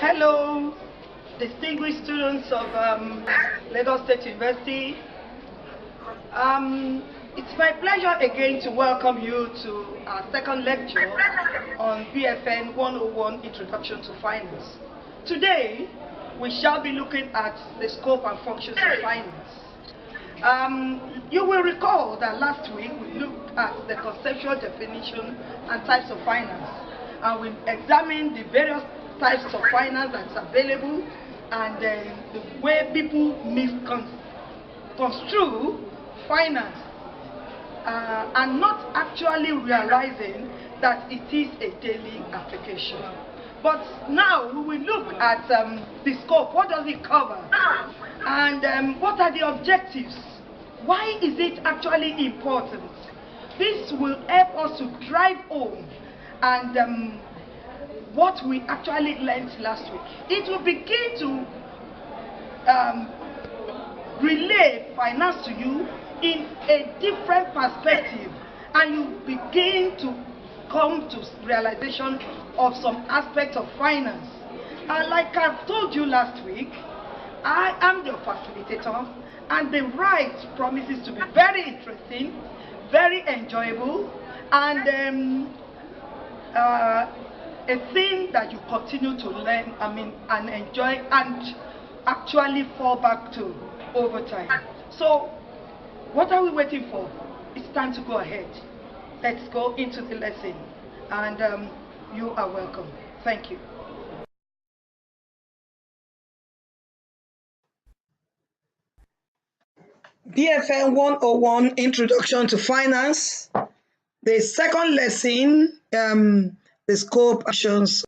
Hello, distinguished students of Lagos State University. It's my pleasure again to welcome you to our second lecture on BFN 101 Introduction to Finance. Today, we shall be looking at the scope and functions of finance. You will recall that last week we looked at the conceptual definition and types of finance, and we examined the various types of finance that's available and the way people misconstrue finance and not actually realizing that it is a daily application. But now we will look at the scope. What does it cover? And what are the objectives? Why is it actually important? This will help us to drive home and what we actually learned last week. It will begin to relay finance to you in a different perspective, and you begin to come to realization of some aspects of finance. And like I've told you last week, I am your facilitator, and the ride promises to be very interesting, very enjoyable, and a thing that you continue to learn, and enjoy, and actually fall back to over time. So, what are we waiting for? It's time to go ahead. Let's go into the lesson, and you are welcome. Thank you. BFN 101 Introduction to Finance. The second lesson, the scope actions.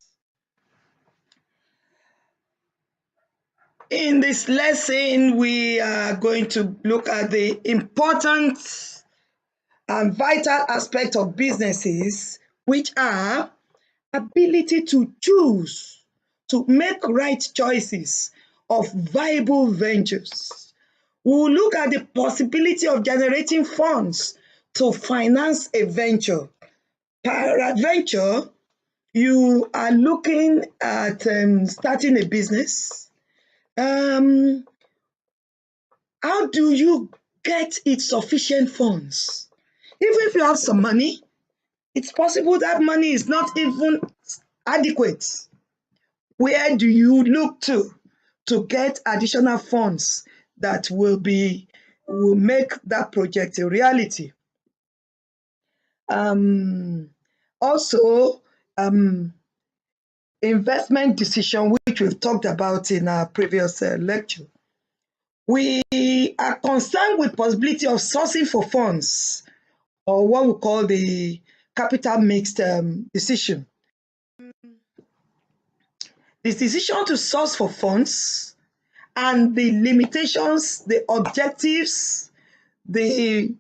In this lesson, we are going to look at the important and vital aspect of businesses, which are ability to choose, to make right choices of viable ventures. We will look at the possibility of generating funds to finance a venture. Peradventure, you are looking at starting a business. How do you get it sufficient funds? Even if you have some money, it's possible that money is not even adequate. Where do you look to get additional funds that will make that project a reality? Also, investment decision, which we've talked about in our previous lecture. We are concerned with possibility of sourcing for funds, or what we call the capital mixed decision. The decision to source for funds and the limitations, the objectives, the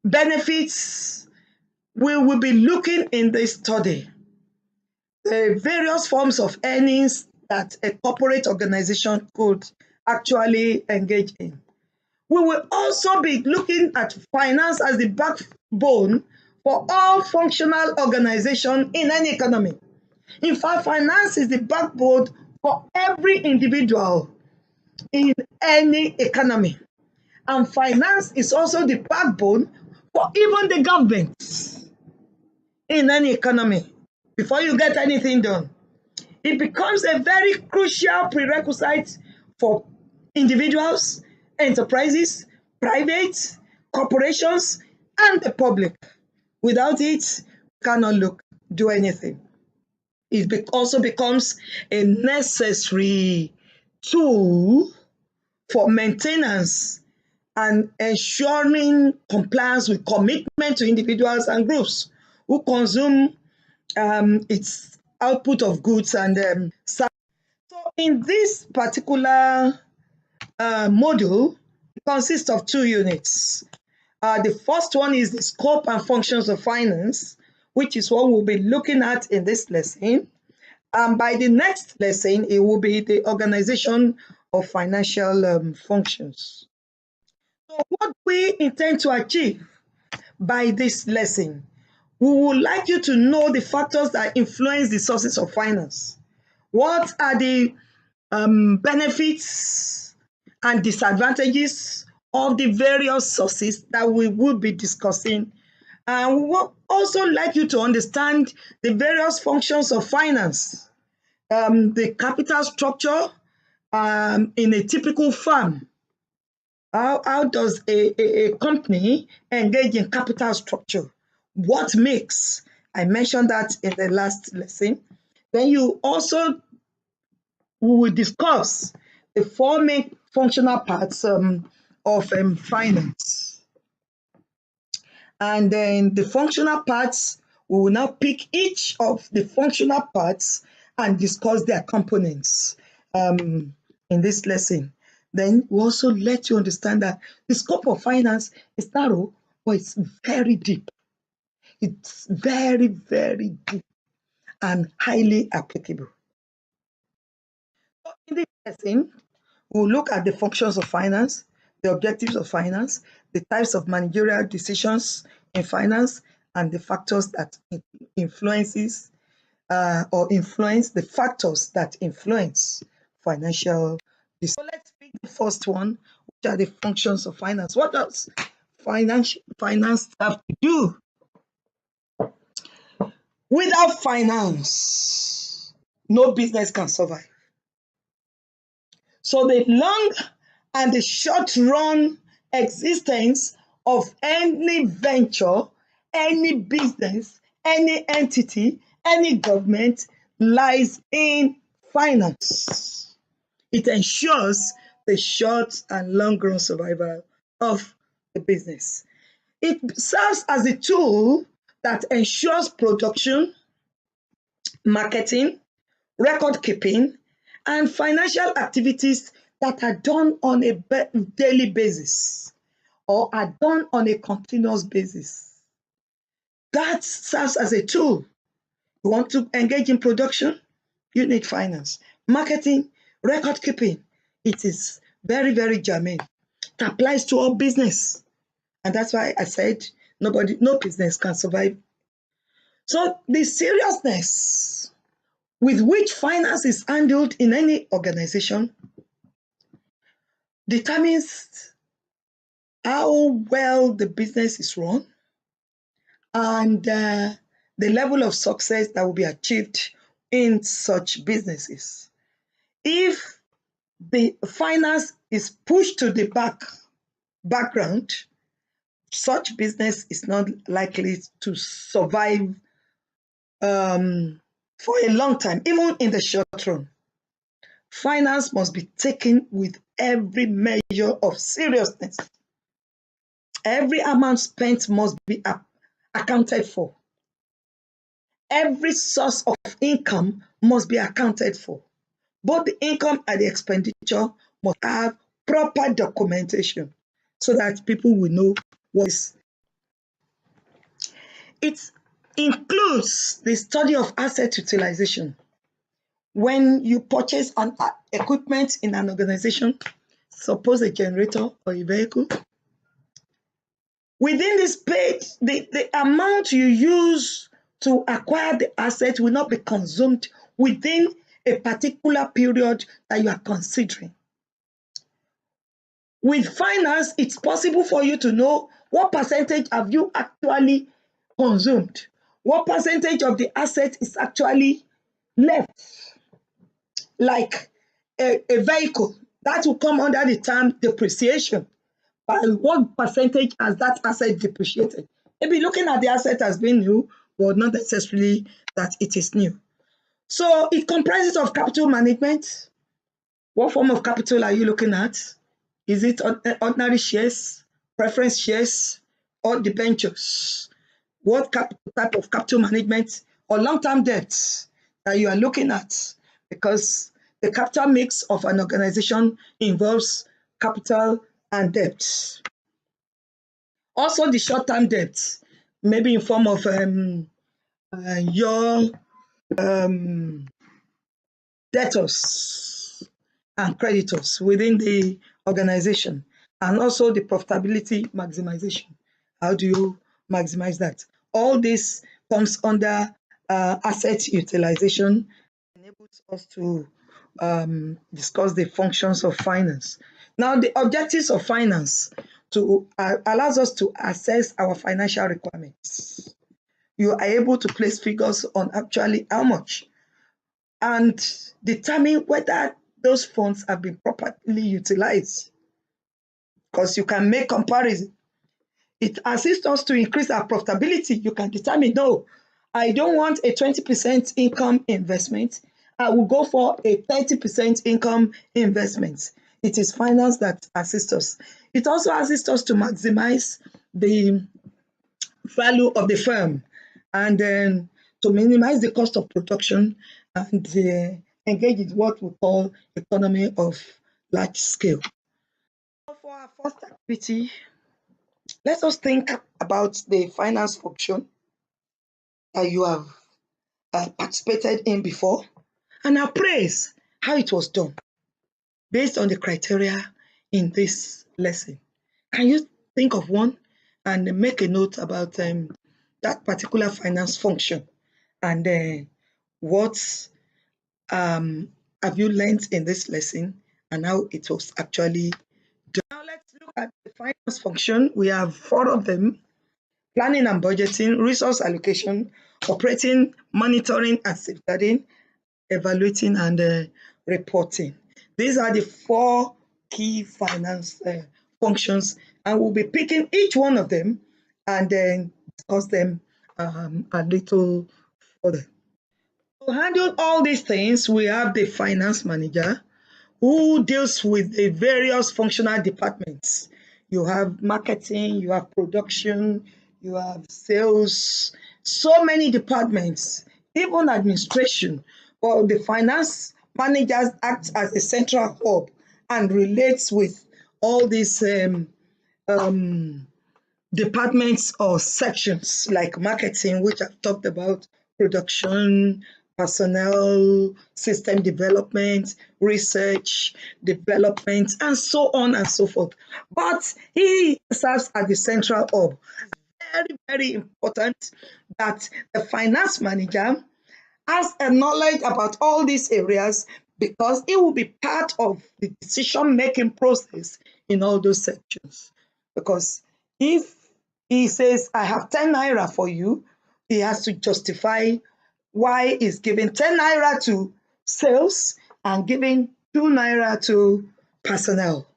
benefits, we will be looking in this study. The various forms of earnings that a corporate organization could actually engage in. We will also be looking at finance as the backbone for all functional organizations in any economy. In fact, finance is the backbone for every individual in any economy. And finance is also the backbone for even the government in any economy. Before you get anything done, it becomes a very crucial prerequisite for individuals, enterprises, private, corporations, and the public. Without it, you cannot do anything. It also becomes a necessary tool for maintenance and ensuring compliance with commitment to individuals and groups who consume its output of goods and services. So in this particular module, it consists of 2 units. The first one is the scope and functions of finance, which is what we'll be looking at in this lesson. And by the next lesson, it will be the organization of financial functions. So what we intend to achieve by this lesson, we would like you to know the factors that influence the sources of finance. What are the benefits and disadvantages of the various sources that we will be discussing? And we will also like you to understand the various functions of finance, the capital structure in a typical firm. How does a company engage in capital structure? What makes? I mentioned that in the last lesson. Then you also we will discuss the four main functional parts of finance. And then the functional parts, we will now pick each of the functional parts and discuss their components in this lesson. Then we also let you understand that the scope of finance is narrow, but it's very deep. It's very, very deep and highly applicable. So in this lesson, we'll look at the functions of finance, the objectives of finance, the types of managerial decisions in finance, and the factors that influence the factors that influence financial decisions. So let's pick the first one, which are the functions of finance. What does finance have to do? Without finance, no business can survive. So the long and the short run existence of any venture, any business, any entity, any government lies in finance. It ensures the short and long run survival of the business. It serves as a tool that ensures production, marketing, record keeping, and financial activities that are done on a daily basis or are done on a continuous basis. That serves as a tool. You want to engage in production? You need finance. Marketing, record keeping. It is very, very germane. It applies to all business. And that's why I said no business can survive. So the seriousness with which finance is handled in any organization determines how well the business is run and the level of success that will be achieved in such businesses. If the finance is pushed to the background, such business is not likely to survive for a long time, even in the short run. Finance must be taken with every measure of seriousness. Every amount spent must be accounted for. Every source of income must be accounted for. Both the income and the expenditure must have proper documentation so that people will know what is. It includes the study of asset utilization. When you purchase an equipment in an organization, suppose a generator or a vehicle, within this page, the amount you use to acquire the asset will not be consumed within a particular period that you are considering. With finance, it's possible for you to know what percentage have you actually consumed, what percentage of the asset is actually left. Like a vehicle, that will come under the term depreciation. By what percentage has that asset depreciated? Maybe looking at the asset as being new, but not necessarily that it is new. So it comprises of capital management. What form of capital are you looking at? Is it ordinary shares, preference shares, or debentures? What type of capital management or long-term debts that you are looking at? Because the capital mix of an organization involves capital and debt. Also the short-term debts, maybe in form of your debtors and creditors within the organization, and also the profitability maximization. How do you maximize that? All this comes under asset utilization, enable us to discuss the functions of finance. Now, the objectives of finance allows us to assess our financial requirements. You are able to place figures on actually how much and determine whether those funds have been properly utilized, because you can make comparison. It assists us to increase our profitability. You can determine, no, I don't want a 20% income investment. I will go for a 30% income investment. It is finance that assists us. It also assists us to maximize the value of the firm and then to minimize the cost of production and engage in what we call economy of large scale. For our first activity, let us think about the finance function that you have participated in before and appraise how it was done based on the criteria in this lesson. Can you think of one and make a note about that particular finance function and what have you learned in this lesson and how it was actually done? Now let's look at the finance function. We have 4 of them: planning and budgeting, resource allocation, operating, monitoring and safeguarding, evaluating and reporting. These are the 4 key finance functions, and we'll be picking each one of them and then discuss them a little further. To handle all these things, we have the finance manager who deals with the various functional departments. You have marketing, you have production, you have sales, so many departments, even administration. But the finance managers act as a central hub and relates with all these departments or sections like marketing, which I've talked about, production, personnel, system development, research, development, and so on and so forth. But he serves as the central hub. Very, very important that the finance manager has a knowledge about all these areas, because it will be part of the decision-making process in all those sections. Because if he says, I have 10 naira for you, he has to justify why he's giving 10 naira to sales and giving 2 naira to personnel.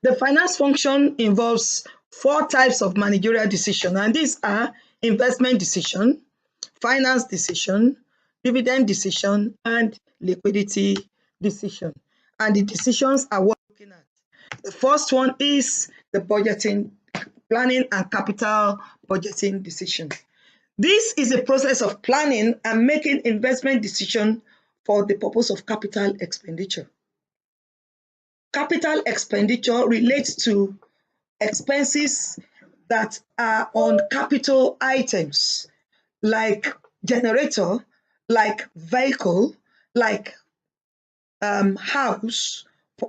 The finance function involves 4 types of managerial decision, and these are investment decision, finance decision, dividend decision, and liquidity decision. And the decisions are what we're looking at. The first one is the budgeting, planning and capital budgeting decision. This is a process of planning and making investment decision for the purpose of capital expenditure. Capital expenditure relates to expenses that are on capital items like generator, like vehicle, like house,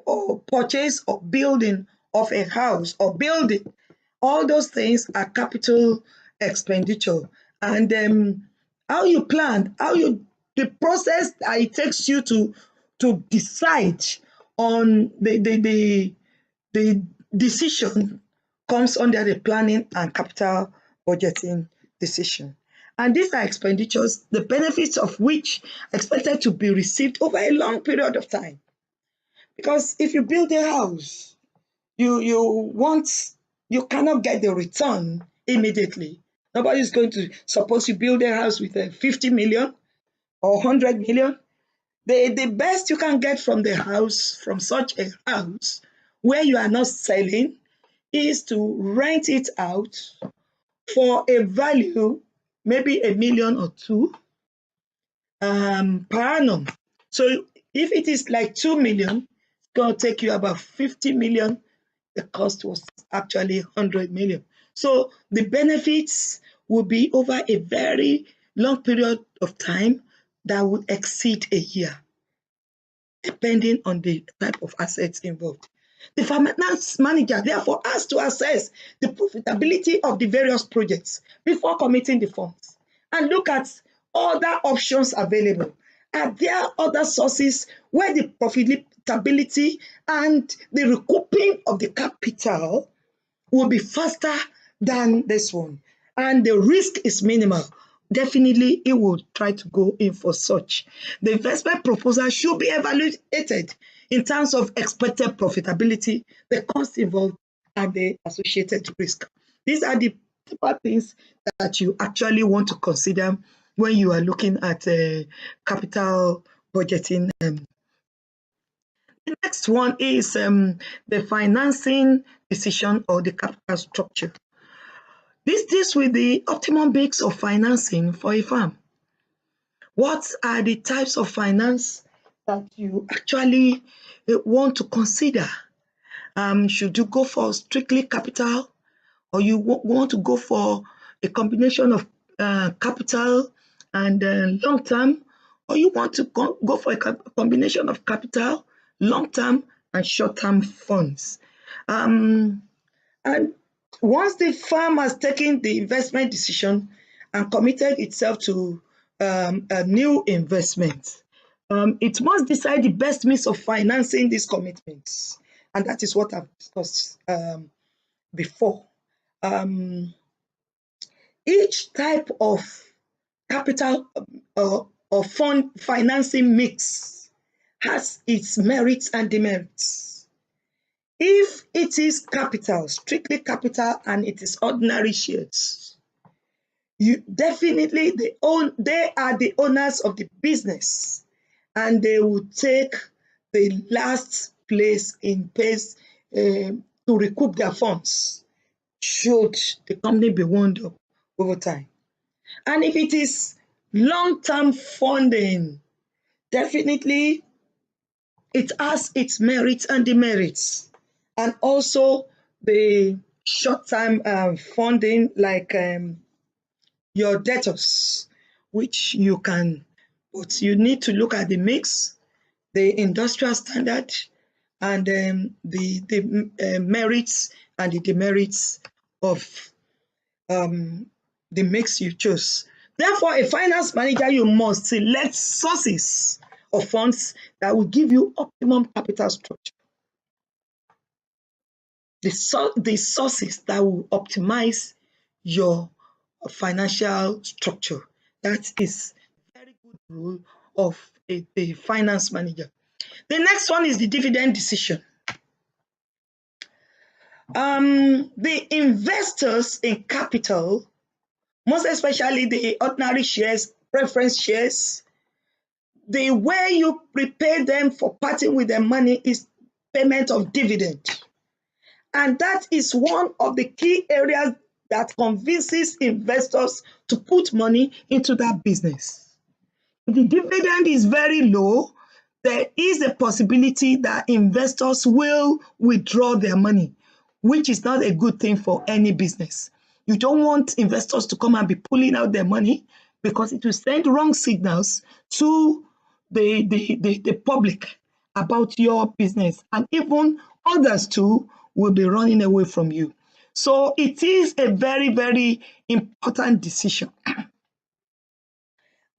or purchase or building of a house or building. All those things are capital expenditure. And how you plan, the process that it takes you to decide on the decision comes under the planning and capital budgeting decision. And these are expenditures, the benefits of which are expected to be received over a long period of time. Because if you build a house, you cannot get the return immediately. Nobody's going to, suppose you build a house with 50 million or 100 million. The best you can get from the house, from such a house, where you are not selling, is to rent it out for a value, maybe 1 million or 2 per annum. So if it is like 2 million, it's going to take you about 50 million. The cost was actually 100 million. So the benefits will be over a very long period of time that will exceed a year, depending on the type of assets involved. The finance manager therefore has to assess the profitability of the various projects before committing the funds and look at other options available are there other sources where the profitability and the recouping of the capital will be faster than this one, and the risk is minimal? Definitely, it will try to go in for such. The investment proposal should be evaluated in terms of expected profitability, the cost involved, and the associated risk. These are the typical things that you actually want to consider when you are looking at capital budgeting. The next one is the financing decision or the capital structure. This deals with the optimum mix of financing for a farm. What are the types of finance that you actually want to consider? Should you go for strictly capital, or you want to go for a combination of capital and long term, or you want to go for a combination of capital, long term, and short term funds? And once the firm has taken the investment decision and committed itself to a new investment, it must decide the best means of financing these commitments. And that is what I've discussed before. Each type of capital or fund financing mix has its merits and demerits. If it is capital, strictly capital, and it is ordinary shares, you definitely they are the owners of the business, and they will take the last place in pace to recoup their funds should the company be wound up over time. And if it is long-term funding, definitely it has its merits and demerits. And also the short-term funding, like your debtors, which you can, but you need to look at the mix, the industrial standard, and the merits and the demerits of the mix you choose. Therefore, a finance manager, you must select sources of funds that will give you optimum capital structure. The sources that will optimize your financial structure. That is a very good role of a finance manager. The next one is the dividend decision. The investors in capital, most especially the ordinary shares, preference shares, the way you prepare them for parting with their money is payment of dividend. And that is one of the key areas that convinces investors to put money into that business. If the dividend is very low, there is a possibility that investors will withdraw their money, which is not a good thing for any business. You don't want investors to come and be pulling out their money, because it will send wrong signals to the public about your business, and even others too will be running away from you. So it is a very, very important decision.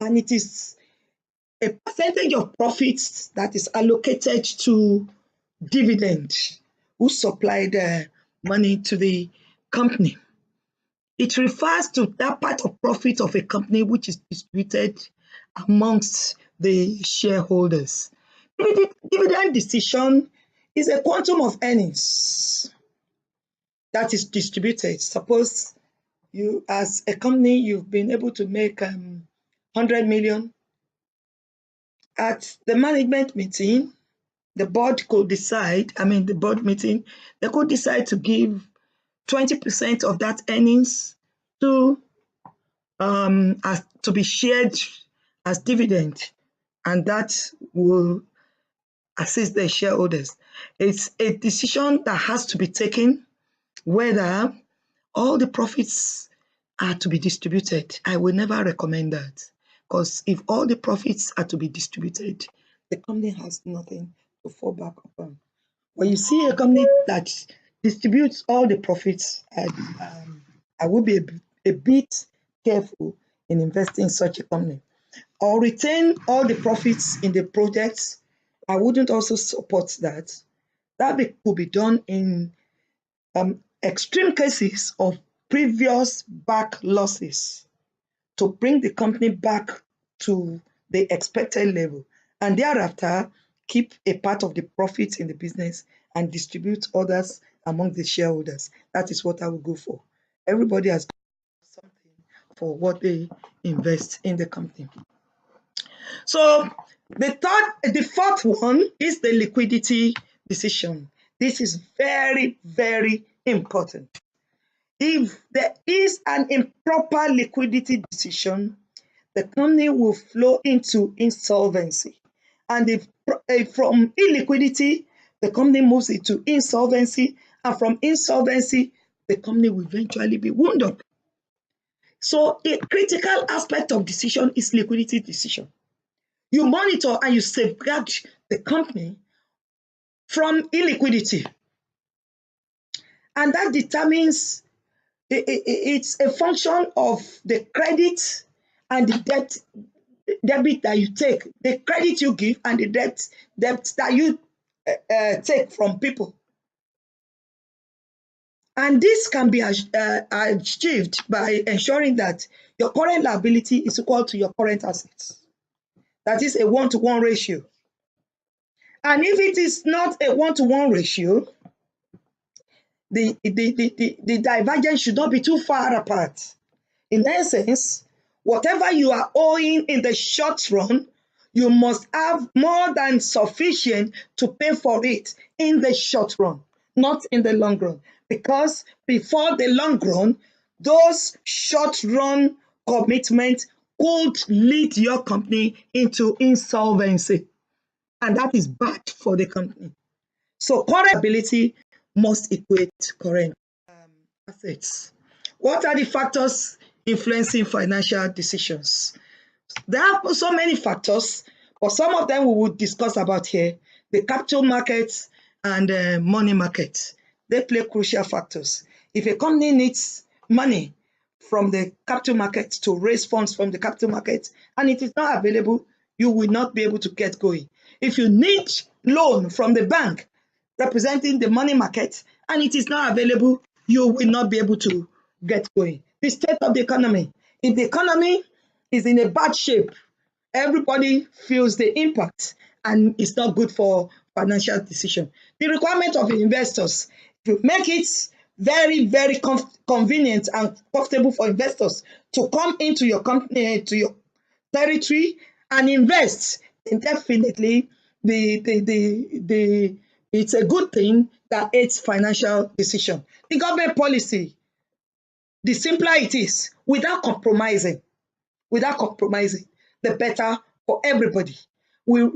And it is a percentage of profits that is allocated to dividend, who supplied money to the company. It refers to that part of profit of a company which is distributed amongst the shareholders. Dividend decision is a quantum of earnings that is distributed. Suppose you, as a company, you've been able to make 100 million. At the management meeting, the board could decide, the board meeting, they could decide to give 20% of that earnings to be shared as dividend, and that will assist the shareholders. It's a decision that has to be taken whether all the profits are to be distributed. I will never recommend that, because if all the profits are to be distributed, the company has nothing to fall back upon. When you see a company that distributes all the profits, I will be a bit careful in investing in such a company. or retain all the profits in the projects, I wouldn't also support that. Could be done in extreme cases of previous back losses to bring the company back to the expected level, and thereafter keep a part of the profits in the business and distribute others among the shareholders. That is what I will go for. Everybody has got something for what they invest in the company. So the fourth one is the liquidity decision. This is very, very important. If there is an improper liquidity decision, the company will flow into insolvency. And if from illiquidity, the company moves into insolvency, and from insolvency, the company will eventually be wound up. So a critical aspect of decision is liquidity decision. You monitor and you safeguard the company from illiquidity. And that determines, it's a function of the credit and the debit that you take, the credit you give and the debt that you take from people. And this can be achieved by ensuring that your current liability is equal to your current assets. That is a one-to-one ratio. And if it is not a one-to-one ratio, the divergence should not be too far apart. In essence, whatever you are owing in the short run, you must have more than sufficient to pay for it in the short run, not in the long run. Because before the long run, those short run commitments could lead your company into insolvency. And that is bad for the company. So current ability must equate current assets. What are the factors influencing financial decisions? There are so many factors, but some of them we will discuss about here. The capital markets and money market, they play crucial factors. If a company needs money from the capital market to raise funds from the capital market and it is not available, you will not be able to get going. If you need loan from the bank representing the money market and it is not available, you will not be able to get going. The state of the economy. If the economy is in a bad shape, everybody feels the impact and it's not good for financial decision. The requirement of investors, to make it very, very convenient and comfortable for investors to come into your company, to your territory and invest, then definitely it's a good thing that aids financial decision. The government policy, the simpler it is, without compromising, the better for everybody. We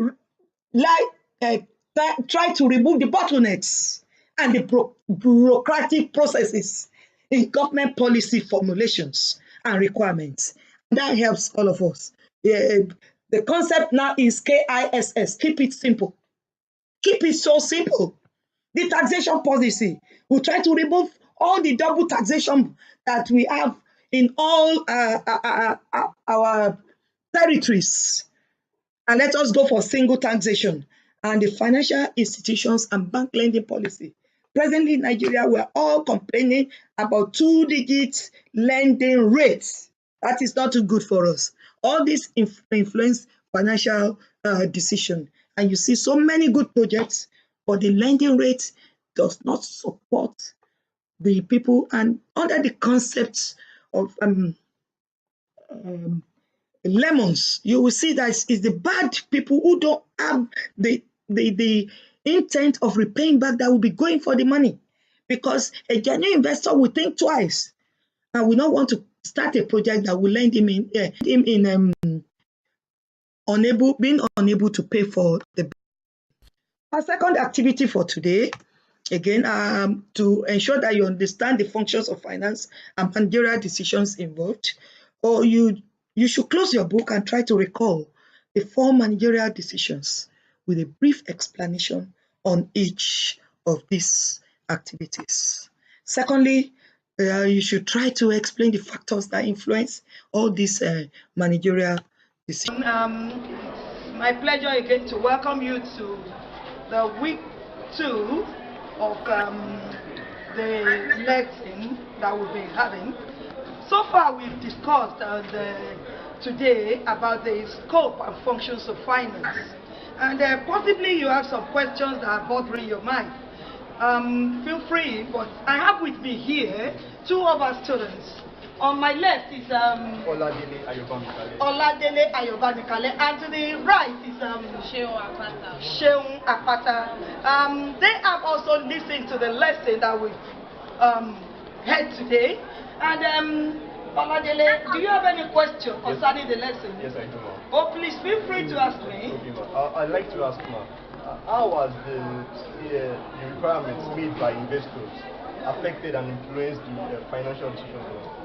try to remove the bottlenecks and the bureaucratic processes in government policy formulations and requirements. That helps all of us. The concept now is KISS, keep it simple. Keep it so simple. The taxation policy, we try to remove all the double taxation that we have in all our territories. And let us go for single taxation. And the financial institutions and bank lending policy. Presently in Nigeria, we are all complaining about 2-digit lending rates. That is not too good for us. All this influence financial decision. And you see so many good projects, but the lending rate does not support the people. And under the concept of lemons, you will see that it's the bad people who don't have the intent of repaying back that will be going for the money. Because a genuine investor will think twice and will not want to start a project that will land him in being unable to pay for the. Our second activity for today, again, to ensure that you understand the functions of finance and managerial decisions involved, or you should close your book and try to recall the 4 managerial decisions with a brief explanation on each of these activities. Secondly, you should try to explain the factors that influence all these managerial decision. It's my pleasure again to welcome you to the week 2 of the lesson that we'll be having. So far, we've discussed today about the scope and functions of finance. And possibly you have some questions that are bothering your mind. Feel free, but I have with me here 2 of our students. On my left is Oladele Ayobanikale, and to the right is Sheung Akpata. They have also listened to the lesson that we've had today. And Oladele, do you have any question concerning the lesson? Yes, I do, ma'am. Oh, please feel free to ask me. Okay, ma'am. I'd like to ask, ma'am, how has the requirements made by investors affected and influenced the financial decisions, ma'am?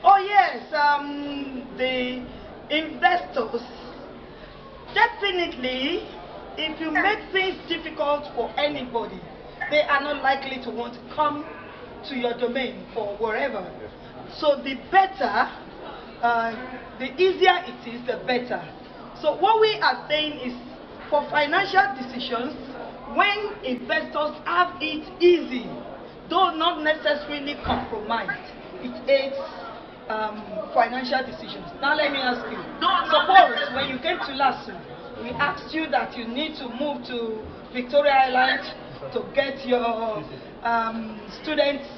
Oh yes, the investors, definitely, if you make things difficult for anybody, they are not likely to want to come to your domain or wherever. So the better, the easier it is, the better. So what we are saying is, for financial decisions, when investors have it easy, though not necessarily compromised, it aids financial decisions. Now let me ask you, suppose when you came to Lasu, we asked you that you need to move to Victoria Island to get your student's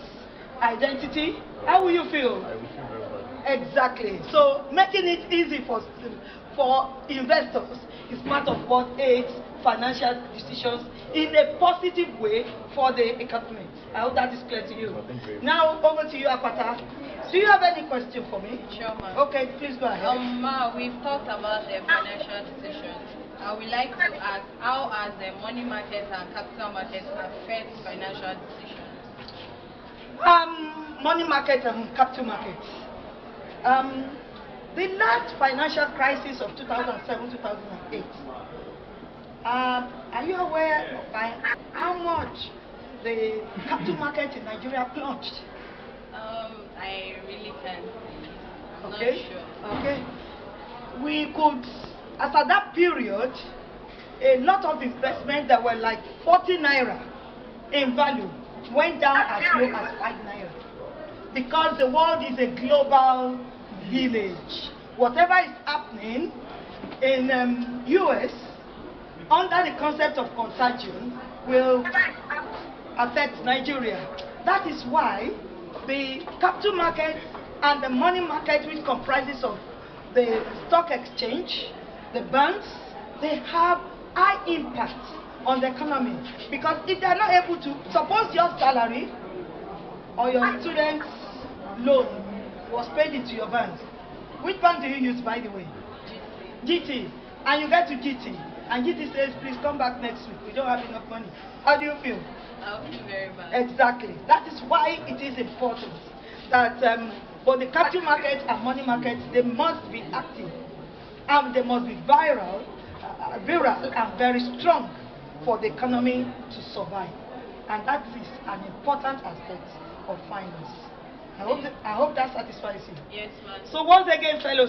identity, how will you feel? I will feel very bad. Exactly. So making it easy for investors is part of what aids financial decisions in a positive way for the economy. I hope that is clear to you. Now over to you, Apata. Do you have any question for me? Sure, ma'am. Okay, please go ahead. Ma, we've talked about the financial decisions. I would like to ask, how has the money market and capital markets affect financial decisions? Money market and capital markets. The last financial crisis of 2007-2008. Are you aware of how much the capital market in Nigeria plunged? I really can't say. I'm not sure. Okay. We could, as at that period, a lot of investments that were like 40 naira in value went down as low as 5 naira. Because the world is a global village. Whatever is happening in US under the concept of contagion will affect Nigeria. That is why the capital market and the money market, which comprises of the stock exchange, the banks, they have high impact on the economy. Because if they are not able to, suppose your salary or your student's loan was paid into your bank. Which bank do you use, by the way? GT. And you get to GT, and GT says, please come back next week. We don't have enough money. How do you feel? I'll feel very bad. Exactly. That is why it is important that both the capital market and money market, they must be active, and they must be viral and very strong for the economy to survive. And that is an important aspect of finance. I hope that satisfies you. Yes, ma'am. So once again, fellow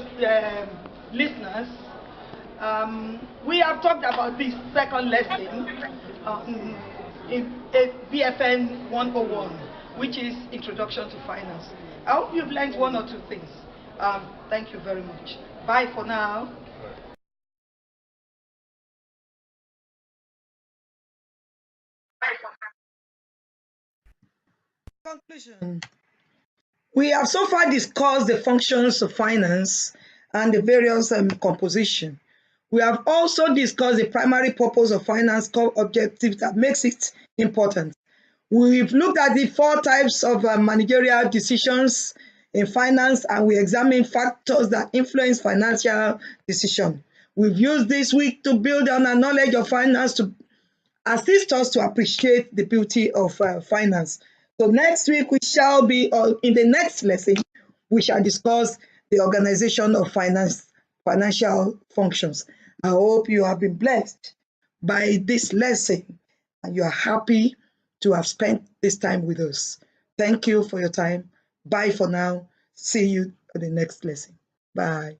listeners, we have talked about this second lesson in BFN 101, which is Introduction to Finance. I hope you've learned 1 or 2 things. Thank you very much. Bye for now. Conclusion. We have so far discussed the functions of finance and the various composition. We have also discussed the primary purpose of finance, core objectives that makes it important. We've looked at the 4 types of managerial decisions in finance, and we examined factors that influence financial decision. We've used this week to build on our knowledge of finance to assist us to appreciate the beauty of finance. So next week we shall be, in the next lesson, we shall discuss the organization of financial functions. I hope you have been blessed by this lesson and you are happy to have spent this time with us. Thank you for your time. Bye for now. See you at the next lesson. Bye.